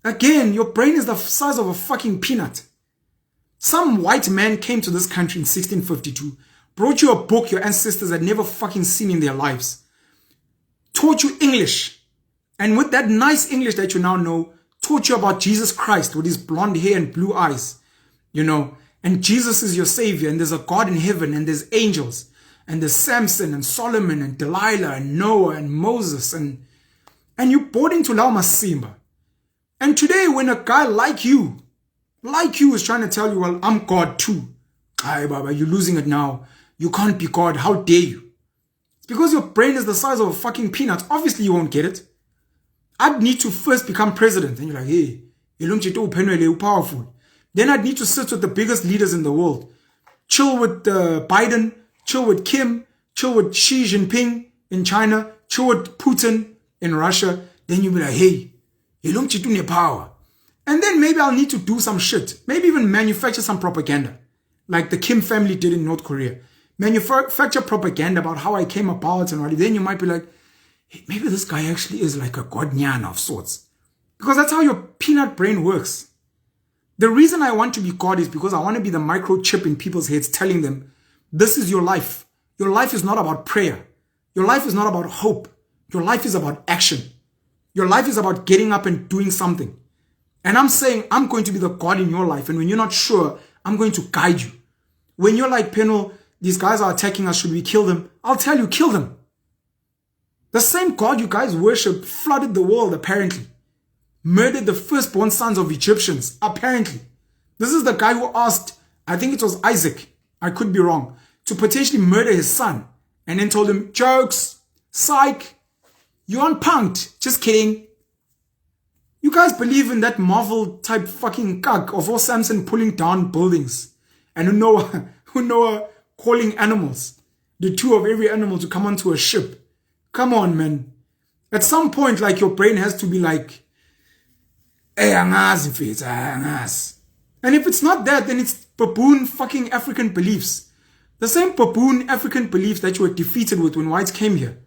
Again, your brain is the size of a fucking peanut. Some white man came to this country in 1652, brought you a book your ancestors had never fucking seen in their lives, taught you English, and with that nice English that you now know, taught you about Jesus Christ with his blonde hair and blue eyes, you know, and Jesus is your savior, and there's a God in heaven, and there's angels, and there's Samson and Solomon and Delilah and Noah and Moses, and you bought into Lao Masimba. And today when a guy like you is trying to tell you, well, I'm God too. Aye, Baba, you're losing it now. You can't be God. How dare you? It's because your brain is the size of a fucking peanut. Obviously, you won't get it. I'd need to first become president. And you're like, hey, you're powerful. Then I'd need to sit with the biggest leaders in the world. Chill with Biden, chill with Kim, chill with Xi Jinping in China, chill with Putin in Russia. Then you'll be like, hey, you're power. And then maybe I'll need to do some shit. Maybe even manufacture some propaganda. Like the Kim family did in North Korea. Manufacture propaganda about how I came about and all. Then you might be like, hey, maybe this guy actually is like a godnyana of sorts. Because that's how your peanut brain works. The reason I want to be God is because I want to be the microchip in people's heads telling them, this is your life. Your life is not about prayer. Your life is not about hope. Your life is about action. Your life is about getting up and doing something. And I'm saying I'm going to be the God in your life. And when you're not sure, I'm going to guide you. When you're like, Penel, these guys are attacking us, should we kill them? I'll tell you, kill them. The same God you guys worship flooded the world, apparently. Murdered the firstborn sons of Egyptians, apparently. This is the guy who asked, I think it was Isaac, I could be wrong, to potentially murder his son. And then told him, jokes, psych, you unpunked. Just kidding. You guys believe in that Marvel type fucking cuck of all Samson pulling down buildings and who know calling animals, the two of every animal to come onto a ship. Come on, man. At some point, like, your brain has to be like, hey, angas. And if it's not that, then it's baboon fucking African beliefs. The same baboon African beliefs that you were defeated with when whites came here.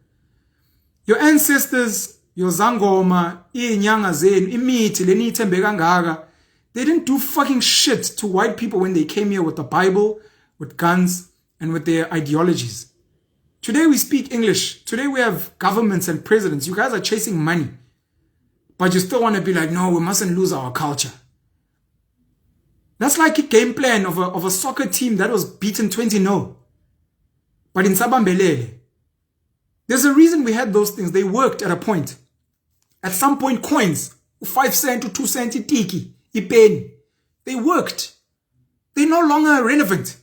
Your ancestors, your Zangoma, Inyanga Zen, Imiti, Lenite Mbegangara, they didn't do fucking shit to white people when they came here with the Bible, with guns, and with their ideologies. Today we speak English. Today we have governments and presidents. You guys are chasing money. But you still want to be like, no, we mustn't lose our culture. That's like a game plan of a soccer team that was beaten 20-0. But in Sabambelele, there's a reason we had those things. They worked at a point. At some point, coins, 5 cent to 2 cent, tiki, ipeni, they worked. They're no longer relevant.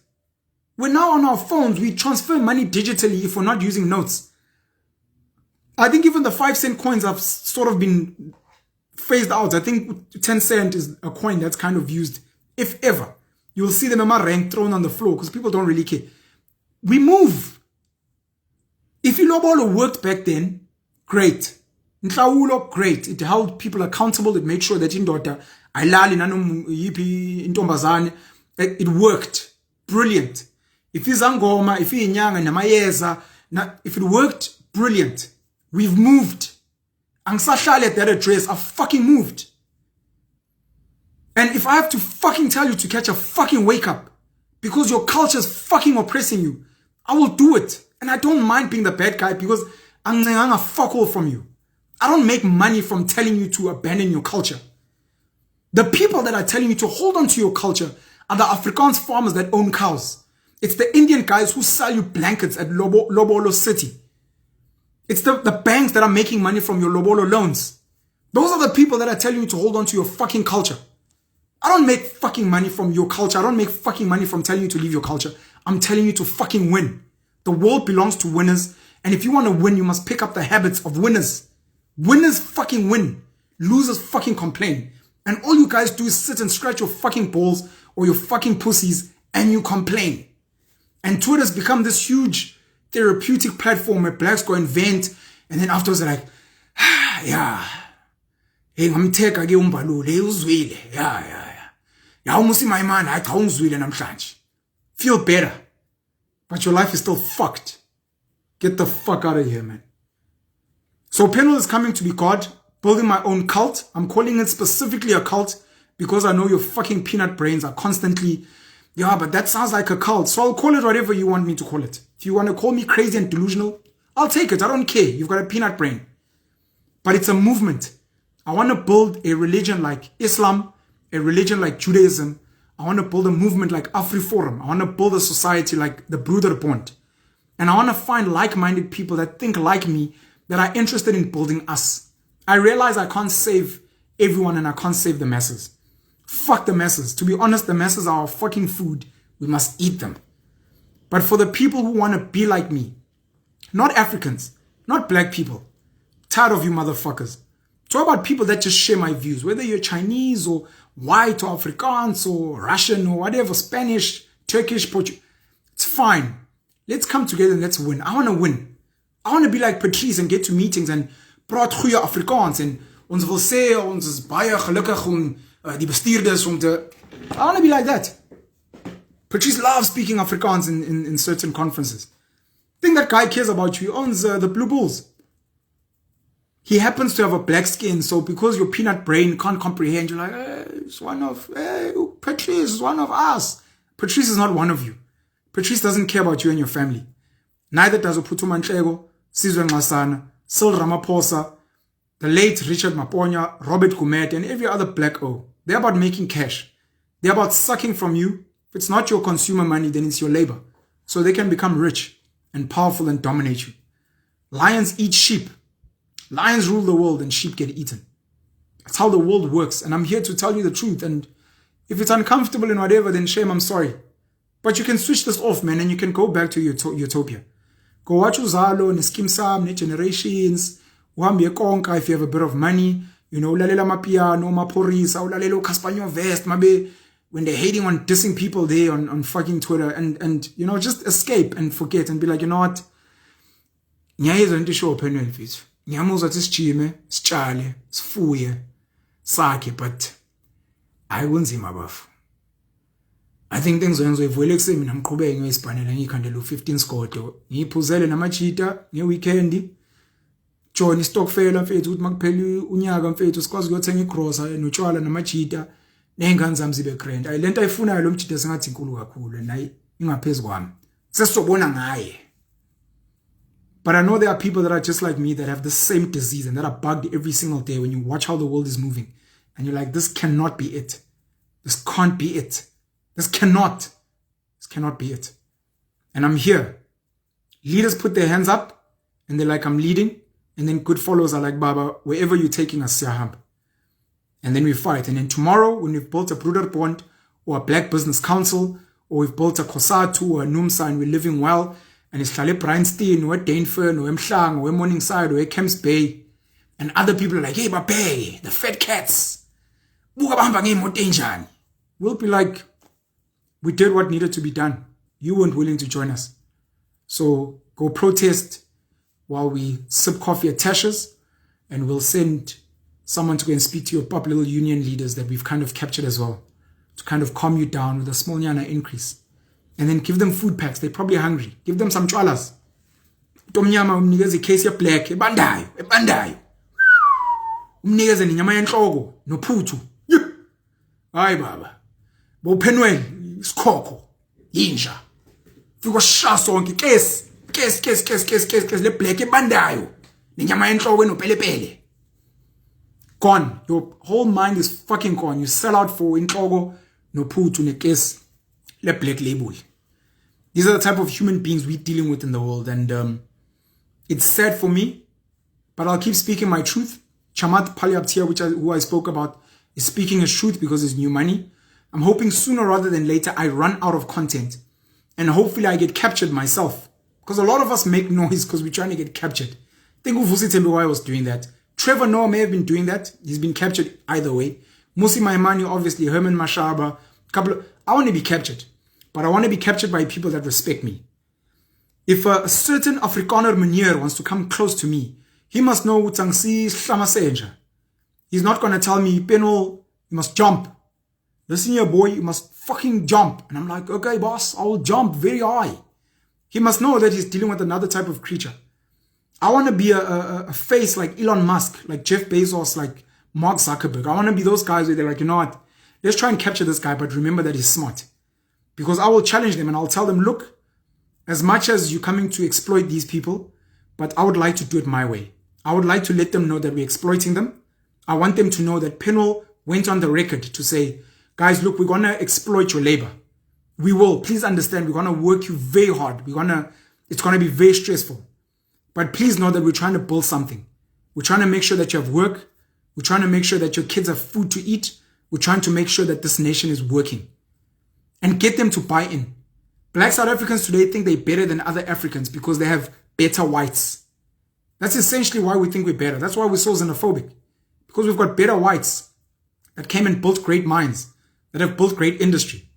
We're now on our phones. We transfer money digitally if we're not using notes. I think even the 5 cent coins have sort of been phased out. I think 10 cent is a coin that's kind of used, if ever. You'll see them in my rank thrown on the floor because people don't really care. We move. If Ilobolo worked back then, great. Nhlawulo, great. It held people accountable. It made sure that indoda ayilali nanoma yipi intombazane. It worked. Brilliant. If izangoma, if inyanga namayeza, if it worked, brilliant. We've moved. Angisahlali at that address. I've fucking moved. And if I have to fucking tell you to catch a fucking wake up because your culture is fucking oppressing you, I will do it. And I don't mind being the bad guy because I'm a fuck all from you. I don't make money from telling you to abandon your culture. The people that are telling you to hold on to your culture are the Afrikaans farmers that own cows. It's the Indian guys who sell you blankets at Lobolo City. It's the banks that are making money from your Lobolo loans. Those are the people that are telling you to hold on to your fucking culture. I don't make fucking money from your culture. I don't make fucking money from telling you to leave your culture. I'm telling you to fucking win. The world belongs to winners. And if you want to win, you must pick up the habits of winners. Winners fucking win. Losers fucking complain. And all you guys do is sit and scratch your fucking balls or your fucking pussies and you complain. And Twitter's become this huge therapeutic platform where blacks go and vent. And then afterwards they're like, yeah. Hey, ngamtheka ke umbalule, hey uzwile. Yeah. Ya umusi my man, I cha ungizwile namhlanje. Feel better. But your life is still fucked. Get the fuck out of here, man. So Penal is coming to be God, building my own cult. I'm calling it specifically a cult because I know your fucking peanut brains are constantly, yeah, but that sounds like a cult. So I'll call it whatever you want me to call it. If you want to call me crazy and delusional, I'll take it. I don't care. You've got a peanut brain. But it's a movement. I want to build a religion like Islam, a religion like Judaism. I want to build a movement like AfriForum. I want to build a society like the Broederbond. And I want to find like-minded people that think like me, that are interested in building us. I realize I can't save everyone and I can't save the masses. Fuck the masses. To be honest, the masses are our fucking food. We must eat them. But for the people who want to be like me, not Africans, not black people, tired of you motherfuckers. Talk about people that just share my views, whether you're Chinese or white or Afrikaans or Russian or whatever, Spanish, Turkish, Portuguese. It's fine. Let's come together and let's win. I want to win. I want to be like Patrice and get to meetings and praat goeie Afrikaans en ons wil sê ons is baie gelukkig om die bestuurders om te. I want to be like that. Patrice loves speaking Afrikaans in certain conferences. I think that guy cares about you. He owns the Blue Bulls. He happens to have a black skin, so because your peanut brain can't comprehend, you're like, it's one of, Patrice is one of us. Patrice is not one of you. Patrice doesn't care about you and your family. Neither does Uphutuma Nhleko, Sizwe Nxasana, Cyril Ramaphosa, the late Richard Maponya, Robert Gumet, and every other black O. They're about making cash. They're about sucking from you. If it's not your consumer money, then it's your labor. So they can become rich and powerful and dominate you. Lions eat sheep. Lions rule the world and sheep get eaten. That's how the world works. And I'm here to tell you the truth. And if it's uncomfortable and whatever, then shame, I'm sorry. But you can switch this off, man, and you can go back to your utopia. Go watch Uzalo, Neskim Sam, Generations, Wambie Konka if you have a bit of money. You know, Lalela Mapiano, Maporisa, Lalelo Caspanyo Vest, maybe when they're hating on dissing people there on fucking Twitter and you know, just escape and forget and be like, you know what? Nyayizo into show opinion mfethu. Ngiyamuzwa ukuthi sijime, sitshale, sifuye, sakhe but ayikunzima bafu. I think things ngizoyivuyela kusemi mina ngiqhubeke ngiyisibhanela ngikhandela u15 sigodo. Ngiyiphuzele namajita ngeweekend. Join istokfela mfethu ukuthi makuphela unyaka mfethu sikwazi ukuyothenga igrosa notshwala namajita nezingane zami zibe grand. Ayilento ayifunayo lo mjita sengathi inkulu kakhulu nayi ingaphezulu kwami. Sesizobona ngaye. But I know there are people that are just like me that have the same disease and that are bugged every single day when you watch how the world is moving. And you're like, this cannot be it. This can't be it. This cannot be it. And I'm here. Leaders put their hands up and they're like, I'm leading. And then good followers are like, Baba, wherever you're taking us, Siyahamba. And then we fight. And then tomorrow, when we've built a Broederbond or a Black Business Council, or we've built a COSATU or a NUMSA and we're living well, and it's Hlale Breinstein, or Dainfern, or Mhlang, or Morningside, or Kemps Bay, and other people are like, hey, Babe, the fat cats. We'll be like, we did what needed to be done. You weren't willing to join us. So go protest while we sip coffee at Tasha's, and we'll send someone to go and speak to your pop little union leaders that we've kind of captured as well, to kind of calm you down with a small nyana increase. And then give them food packs. They're probably hungry. Give them some chwalas. Tomnyama umnikeze case ya black, ebandayo. Umnikeze ninyama yenhloko, nophuthu. Hayi baba. Bo Penuelism, isikhokho, yinja. Fika shaya sonke case le black ebandayo. Ninyama yenhloko enopelepele. Gone. Your whole mind is fucking gone. You sell out for inhloko, nophuthu nekesi. Le black label. These are the type of human beings we're dealing with in the world, and it's sad for me, but I'll keep speaking my truth. Chamat Palyaptia, who I spoke about, is speaking his truth because it's new money. I'm hoping sooner rather than later I run out of content, and hopefully I get captured myself, because a lot of us make noise because we're trying to get captured. I think Uvusi Tembiwai was doing that. Trevor Noah may have been doing that. He's been captured either way. Musi Maimani, obviously, Herman Mashaba, I want to be captured. But I want to be captured by people that respect me. If a certain Afrikaner meneer wants to come close to me, he must know Utsangsi Slamasenja. He's not going to tell me, Penal, you must jump. Listen here, boy, you must fucking jump. And I'm like, okay, boss, I will jump very high. He must know that he's dealing with another type of creature. I want to be a face like Elon Musk, like Jeff Bezos, like Mark Zuckerberg. I want to be those guys where they're like, you know what? Let's try and capture this guy, but remember that he's smart. Because I will challenge them and I'll tell them, look, as much as you're coming to exploit these people, but I would like to do it my way. I would like to let them know that we're exploiting them. I want them to know that Penal went on the record to say, guys, look, we're going to exploit your labor. We will. Please understand, we're going to work you very hard. It's going to be very stressful. But please know that we're trying to build something. We're trying to make sure that you have work. We're trying to make sure that your kids have food to eat. We're trying to make sure that this nation is working. And get them to buy in. Black South Africans today think they're better than other Africans because they have better whites. That's essentially why we think we're better. That's why we're so xenophobic. Because we've got better whites that came and built great mines, that have built great industry.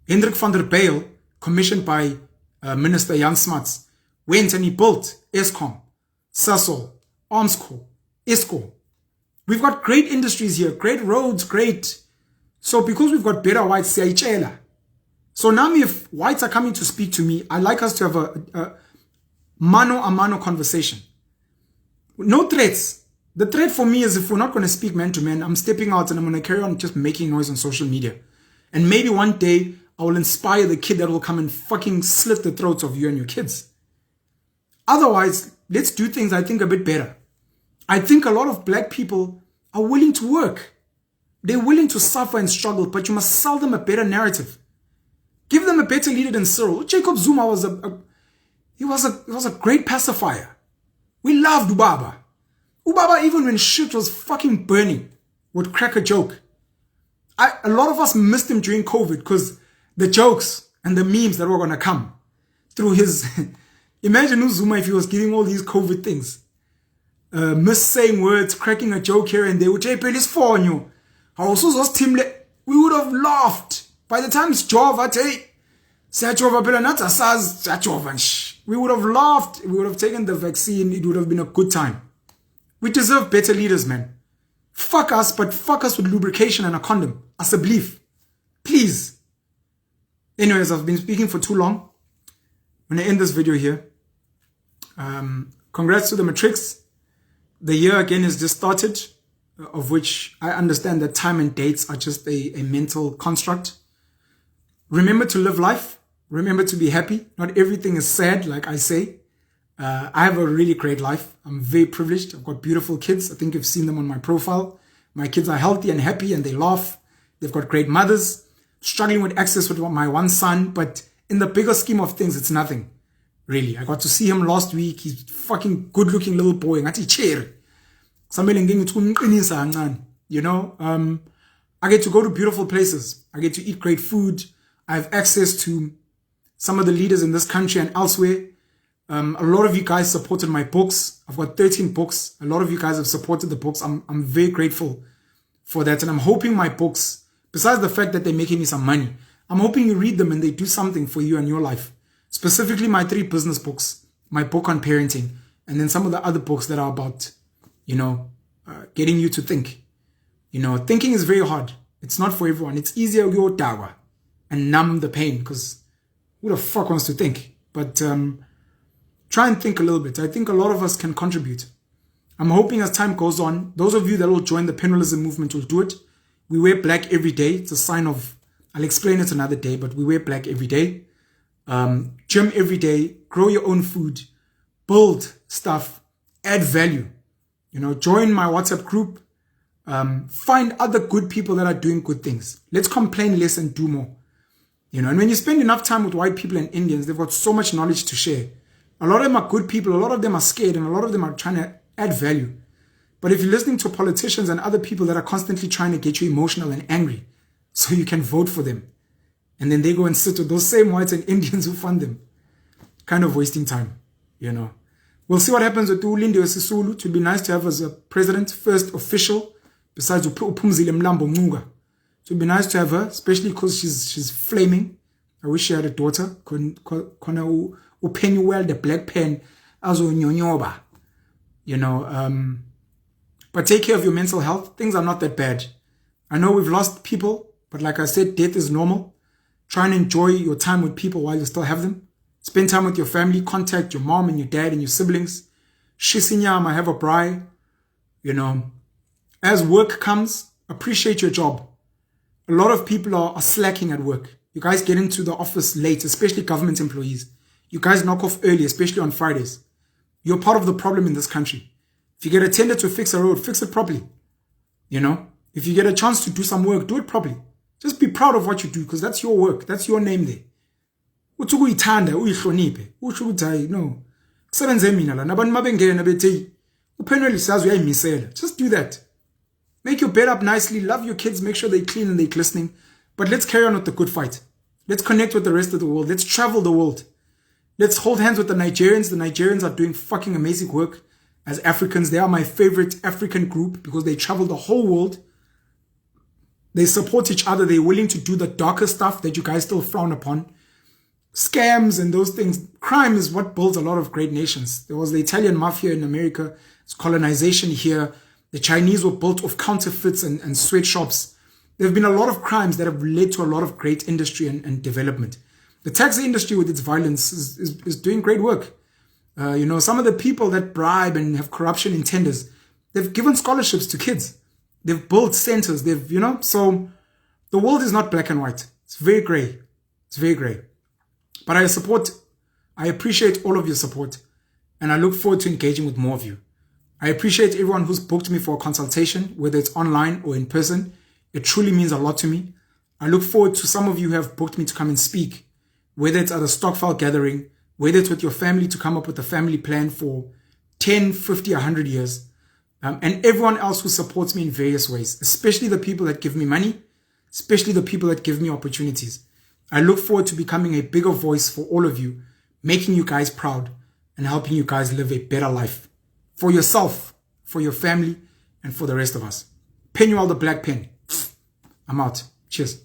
Hendrik van der Bijl, commissioned by Minister Jan Smuts, went and he built Eskom, Sasol, Armscor, Isco. We've got great industries here, great roads, great. So because we've got better whites, siyayitshela. So now if whites are coming to speak to me, I'd like us to have a mano-a-mano conversation. No threats. The threat for me is if we're not going to speak man to man, I'm stepping out and I'm going to carry on just making noise on social media. And maybe one day I will inspire the kid that will come and fucking slit the throats of you and your kids. Otherwise, let's do things I think a bit better. I think a lot of black people are willing to work. They're willing to suffer and struggle, but you must sell them a better narrative. Give them a better leader than Cyril. Jacob Zuma was a great pacifier. We loved Ubaba. Ubaba, even when shit was fucking burning, would crack a joke. A lot of us missed him during COVID because the jokes and the memes that were going to come through his... Imagine Zuma if he was giving all these COVID things. Mis-saying words, cracking a joke here and there. We would have laughed. By the time it's Jova, we would have laughed. We would have taken the vaccine. It would have been a good time. We deserve better leaders, man. Fuck us, but fuck us with lubrication and a condom. As a belief. Please. Anyways, I've been speaking for too long. I'm going to end this video here. Congrats to the Matrics. The year again has just started, of which I understand that time and dates are just a mental construct. Remember to live life. Remember to be happy. Not everything is sad, like I say. I have a really great life. I'm very privileged. I've got beautiful kids. I think you've seen them on my profile. My kids are healthy and happy and they laugh. They've got great mothers. Struggling with access with my one son, but in the bigger scheme of things, it's nothing. Really. I got to see him last week. He's fucking good looking little boy. You know, I get to go to beautiful places. I get to eat great food. I have access to some of the leaders in this country and elsewhere. A lot of you guys supported my books. I've got 13 books. A lot of you guys have supported the books. I'm very grateful for that. And I'm hoping my books, besides the fact that they're making me some money, I'm hoping you read them and they do something for you and your life. Specifically my 3 business books, my book on parenting, and then some of the other books that are about, you know, getting you to think. You know, thinking is very hard. It's not for everyone. It's easier to go dawa and numb the pain, because who the fuck wants to think? But try and think a little bit. I think a lot of us can contribute. I'm hoping as time goes on, those of you that will join the Penuelism movement will do it. We wear black every day. It's a sign of, I'll explain it another day, but we wear black every day. Gym every day, grow your own food, build stuff, add value. You know, join my WhatsApp group. Find other good people that are doing good things. Let's complain less and do more. You know, and when you spend enough time with white people and Indians, they've got so much knowledge to share. A lot of them are good people, a lot of them are scared, and a lot of them are trying to add value. But if you're listening to politicians and other people that are constantly trying to get you emotional and angry so you can vote for them, and then they go and sit with those same whites and Indians who fund them, kind of wasting time, you know. We'll see what happens with Lindiwe Sisulu. It would be nice to have as a president, first official, besides Upumzile Mlambo Munga. It would be nice to have her, especially because she's flaming. I wish she had a daughter. Penuelism, the black pen, as nyonyoba. You know, but take care of your mental health. Things are not that bad. I know we've lost people, but like I said, death is normal. Try and enjoy your time with people while you still have them. Spend time with your family. Contact your mom and your dad and your siblings. Shisinyama, have a braai. You know, as work comes, appreciate your job. A lot of people are slacking at work. You guys get into the office late, especially government employees. You guys knock off early, especially on Fridays. You're part of the problem in this country. If you get a tender to fix a road, fix it properly. You know, if you get a chance to do some work, do it properly. Just be proud of what you do, because that's your work. That's your name there. No. Just do that. Make your bed up nicely. Love your kids. Make sure they're clean and they're glistening. But let's carry on with the good fight. Let's connect with the rest of the world. Let's travel the world. Let's hold hands with the Nigerians. The Nigerians are doing fucking amazing work as Africans. They are my favorite African group because they travel the whole world. They support each other. They're willing to do the darker stuff that you guys still frown upon. Scams and those things. Crime is what builds a lot of great nations. There was the Italian mafia in America. It's colonization here. The Chinese were built off counterfeits and sweatshops. There have been a lot of crimes that have led to a lot of great industry and development. The taxi industry with its violence is doing great work. You know, some of the people that bribe and have corruption in tenders, they've given scholarships to kids. They've built centers. They've, you know, so the world is not black and white. It's very gray. It's very gray. But I appreciate all of your support, and I look forward to engaging with more of you. I appreciate everyone who's booked me for a consultation, whether it's online or in person. It truly means a lot to me. I look forward to some of you who have booked me to come and speak, whether it's at a stockfile gathering, whether it's with your family to come up with a family plan for 10, 50, 100 years, and everyone else who supports me in various ways, especially the people that give me money, especially the people that give me opportunities. I look forward to becoming a bigger voice for all of you, making you guys proud and helping you guys live a better life for yourself, for your family, and for the rest of us. Penuel the Black Pen. I'm out. Cheers.